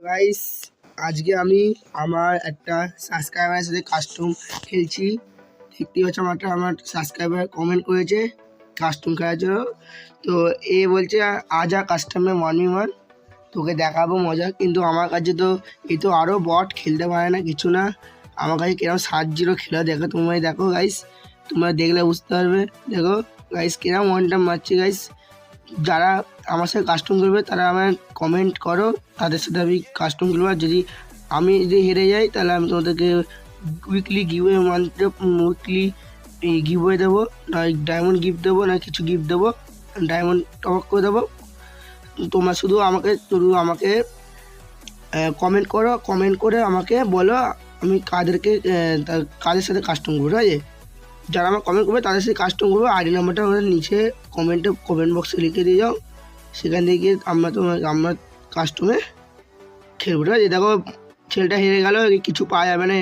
Guys, আজকে আমি আমার একটা সাবস্ক্রাইবারের সাথে কাস্টম খেলছি। দেখতে পাচ্ছ আমার সাবস্ক্রাইবার কমেন্ট করেছে কাস্টম খেলার জন্য। তো এ বলছে আজা কাস্টমে 1v1 তোকে দেখাবো মজা। কিন্তু আমার কাছে তো এ তো আরও বট, খেলতে পারে না কিছু না। আমার কাছে কিরকম 7-0 খেলা দেখো, তোমরাই দেখো গাইস, তোমরা দেখলে বুঝতে পারবে। দেখো গাইস কিরকম ওয়ান টাইম মারছি গাইস। যারা আমার সাথে কাস্টম করবে তারা আমার কমেন্ট করো, তাদের সাথে আমি কাস্টম খেলবো। আর আমি যদি হেরে যাই তাহলে আমি তোমাদেরকে উইকলি গিভওয়ে উইকলি গিভওয়ে দেবো, না ডায়মন্ড গিফট দেবো, না কিছু গিফট দেবো, ডায়মন্ড টপ আপ করে দেবো। তোমরা শুধু আমাকে কমেন্ট করো, কমেন্ট করে আমাকে বলো আমি কাদের সাথে কাস্টম করবো। ঠিক আছে, যারা আমার কমেন্ট করবে তাদের সাথে কাস্টম করবো। আইডি নাম্বারটা আমাদের নিচে কমেন্ট বক্সে লিখে দিয়ে যাও, সেখান থেকে গিয়ে আমরা কাস্টমে খেলবো। ঠিক আছে, দেখো ছেলেটা হেরে গেল, কিছু পাওয়া যাবে না।